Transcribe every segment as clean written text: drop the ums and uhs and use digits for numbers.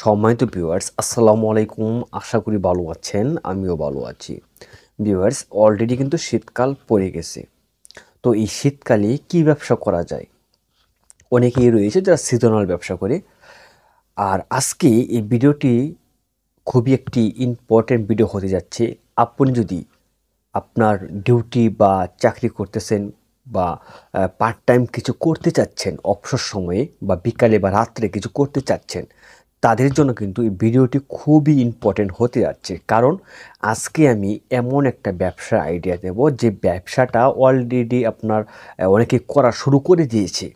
সম্মানিত ভিউয়ার্স, আসসালামু আলাইকুম। আশা করি ভালো আছেন, আমিও ভালো আছি। ভিউয়ার্স, অলরেডি কিন্তু শীতকাল পড়ে গেছে। তো এই শীতকালে কি ব্যবসা করা যায়? অনেকেই রয়েছে যারা সিজনাল ব্যবসা করে। আর আজকে এই ভিডিওটি খুবই একটি ইম্পর্টেন্ট ভিডিও হতে যাচ্ছে। আপনি যদি আপনার ডিউটি বা চাকরি করতেছেন বা পার্ট টাইম কিছু করতে চাচ্ছেন অবসর সময়ে বা বিকালে বা রাত্রে কিছু করতে চাচ্ছেন, তাদের জন্য কিন্তু এই ভিডিওটি খুবই ইম্পর্টেন্ট হতে যাচ্ছে। কারণ আজকে আমি এমন একটা ব্যবসার আইডিয়া দেব যে ব্যবসাটা অলরেডি আপনার অনেকে করা শুরু করে দিয়েছে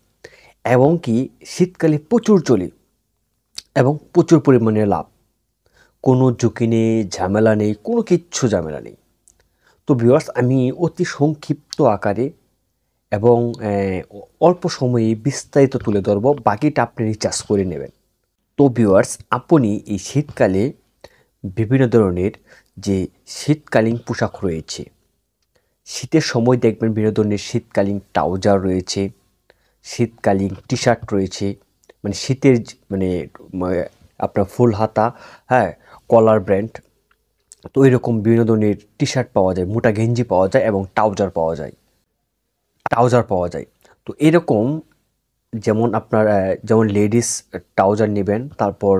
এবং কি শীতকালে প্রচুর চলে এবং প্রচুর পরিমাণে লাভ। কোনো ঝুঁকি নেই, ঝামেলা নেই, কোনো কিচ্ছু ঝামেলা নেই। তো ভিউয়ার্স, আমি অতি সংক্ষিপ্ত আকারে এবং অল্প সময়ে বিস্তারিত তুলে ধরব, বাকিটা আপনি রিচার্জ করে নেবেন। তো ভিউয়ার্স, আপনি এই শীতকালে বিভিন্ন ধরনের যে শীতকালীন পোশাক রয়েছে, শীতের সময় দেখবেন বিভিন্ন ধরনের শীতকালীন ট্রাউজার রয়েছে, শীতকালীন টি শার্ট রয়েছে, মানে শীতের মানে আপনার ফুল হাতা, হ্যাঁ, কলার ব্র্যান্ড। তো এরকম বিভিন্ন ধরনের টি শার্ট পাওয়া যায়, মোটা গেঞ্জি পাওয়া যায় এবং ট্রাউজার পাওয়া যায়। তো এরকম যেমন আপনার যেমন লেডিস ট্রাউজার নেবেন, তারপর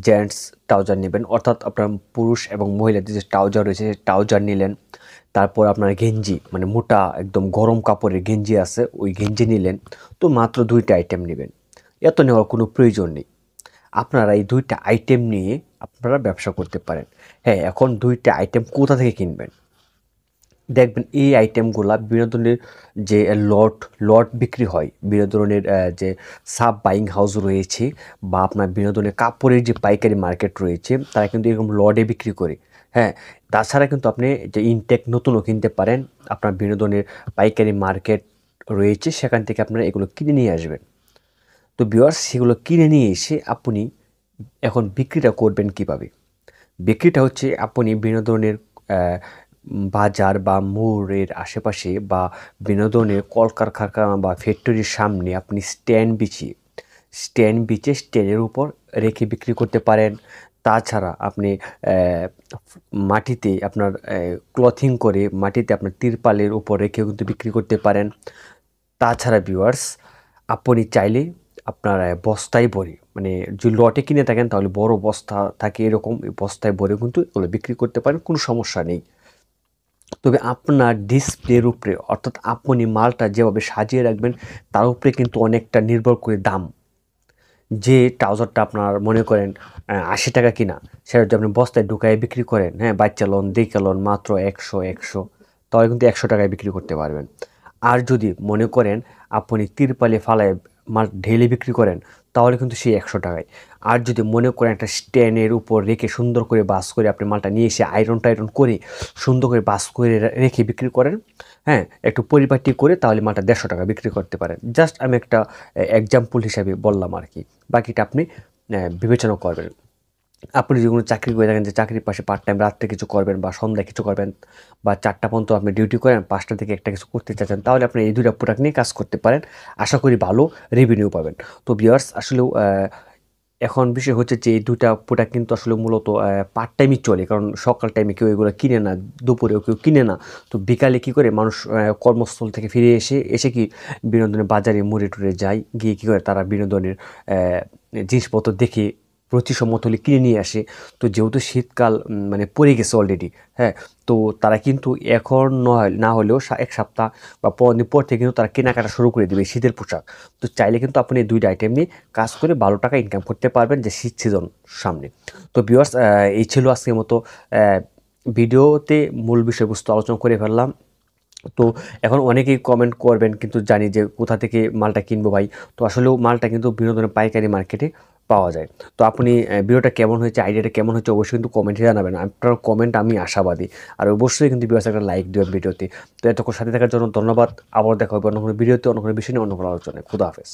জেন্টস ট্রাউজার নেবেন, অর্থাৎ আপনার পুরুষ এবং মহিলাদের যে ট্রাউজার রয়েছে সেই ট্রাউজার নিলেন। তারপর আপনার গেঞ্জি, মানে মোটা একদম গরম কাপড়ের গেঞ্জি আছে, ওই গেঞ্জি নিলেন। তো মাত্র 2টা আইটেম নেবেন, এত নেওয়ার কোনো প্রয়োজন নেই। আপনারা এই 2টা আইটেম নিয়ে আপনারা ব্যবসা করতে পারেন। হ্যাঁ, এখন 2টা আইটেম কোথা থেকে কিনবেন? দেখবেন এই আইটেমগুলা বিভিন্ন ধরনের যে লট বিক্রি হয়, বিভিন্ন ধরনের যে সাব বাইং হাউস রয়েছে বা আপনার বিভিন্ন ধরনের কাপড়ের যে পাইকারি মার্কেট রয়েছে, তারা কিন্তু এরকম লটে বিক্রি করে। হ্যাঁ, তাছাড়া কিন্তু আপনি যে ইনটেক নতুনও কিনতে পারেন। আপনার বিভিন্ন ধরনের পাইকারি মার্কেট রয়েছে, সেখান থেকে আপনারা এগুলো কিনে নিয়ে আসবেন। তো ভিউয়ার্স, সেগুলো কিনে নিয়ে এসে আপনি এখন বিক্রিটা করবেন কিভাবে? বিক্রিটা হচ্ছে আপনি বিভিন্ন ধরনের বাজার বা মোড়ের আশেপাশে বা বিনোদনের কলকারখানা বা ফ্যাক্টরির সামনে আপনি স্ট্যান্ড বিছিয়ে স্ট্যান্ডের উপর রেখে বিক্রি করতে পারেন। তাছাড়া আপনি মাটিতে আপনার ক্লথিং করে মাটিতে আপনার তিরপালের উপর রেখেও কিন্তু বিক্রি করতে পারেন। তাছাড়া ভিউয়ার্স, আপনি চাইলে আপনার বস্তায় ভরে, মানে যদি লটে কিনে থাকেন তাহলে বড় বস্তা থাকে, এরকম বস্তায় ভরে কিন্তু এগুলো বিক্রি করতে পারেন, কোনো সমস্যা নেই। তবে আপনার ডিসপ্লের উপরে, অর্থাৎ আপনি মালটা যেভাবে সাজিয়ে রাখবেন তার উপরে কিন্তু অনেকটা নির্ভর করে দাম। যে ট্রাউজারটা আপনার মনে করেন 80 টাকা কিনা, সেটা যদি আপনি বস্তায় ঢুকায় বিক্রি করেন, হ্যাঁ, বাচ্চা লোন দেখে লোন মাত্র 100 তাহলে কিন্তু 100 টাকায় বিক্রি করতে পারবেন। আর যদি মনে করেন আপনি তিরপালে ফালায় মাল ঢেলে বিক্রি করেন, তাহলে কিন্তু সেই 100 টাকায়। আর যদি মনে করেন একটা স্ট্যান্ডের উপর রেখে সুন্দর করে বাস করে আপনি মালটা নিয়ে এসে আয়রন করে সুন্দর করে বাস করে রেখে বিক্রি করেন, হ্যাঁ, একটু পরিপাটি করে, তাহলে মালটা 150 টাকা বিক্রি করতে পারেন। জাস্ট আমি একটা এক্সাম্পল হিসাবে বললাম আর কি, বাকিটা আপনি বিবেচনা করবেন। আপনি যদি কোনো চাকরি করে থাকেন, যে চাকরির পাশে পার্ট টাইম রাত্রে কিছু করবেন বা সন্ধ্যায় কিছু করবেন বা 4টা পর্যন্ত আপনি ডিউটি করেন, 5টা থেকে একটা কিছু করতে চাচ্ছেন, তাহলে আপনি এই 2টা প্রোডাক্ট নিয়ে কাজ করতে পারেন। আশা করি ভালো রেভিনিউ পাবেন। তো ভিউয়ার্স, আসলেও এখন বিষয় হচ্ছে যে এই 2টা প্রোডাক্ট কিন্তু আসলে মূলত পার্ট টাইমই চলে, কারণ সকাল টাইমে কেউ এগুলো কিনে না, দুপুরেও কেউ কিনে না। তো বিকালে কী করে মানুষ কর্মস্থল থেকে ফিরে এসে কি বিনোদনের বাজারে মোড়ে টুরে যায়, গিয়ে কী করে তারা বিনোদনের জিনিসপত্র দেখে রুচিসম্মত হলে কিনে নিয়ে আসে। তো যেহেতু শীতকাল মানে পড়ে গেছে অলরেডি, হ্যাঁ, তো তারা কিন্তু এখন না হলেও 1 সপ্তাহ বা 15 দিন পর থেকে কিন্তু তারা কেনাকাটা শুরু করে দেবে শীতের পোশাক। তো চাইলে কিন্তু আপনি এই 2টা আইটেম নিয়ে কাজ করে ভালো টাকা ইনকাম করতে পারবেন, যে শীত সিজন সামনে। তো ভিউয়ার্স, এই ছিল আজকের মতো ভিডিওতে মূল বিষয়বস্তু আলোচনা করে ফেললাম। তো এখন অনেকেই কমেন্ট করবেন, কিন্তু জানি যে কোথা থেকে মালটা কিনবো ভাই। তো আসলেও মালটা কিন্তু বিভিন্ন ধরনের পাইকারি মার্কেটে পাওয়া যায়। তো আপনি ভিডিওটা কেমন হয়েছে, আইডিয়াটা কেমন হয়েছে, অবশ্যই কিন্তু কমেন্টে জানাবেন। আপনার কমেন্ট আমি আশাবাদী। আর অবশ্যই কিন্তু ভিউয়ার্স একটা লাইক দেবেন ভিডিওতে। তো এতক্ষণ সাথে থাকার জন্য ধন্যবাদ। আবার দেখা হবে অন্য কোনো ভিডিওতে, অন্য কোনো বিষয় নিয়ে, অন্য কোনো আলোচনায়। খুদা হাফেজ।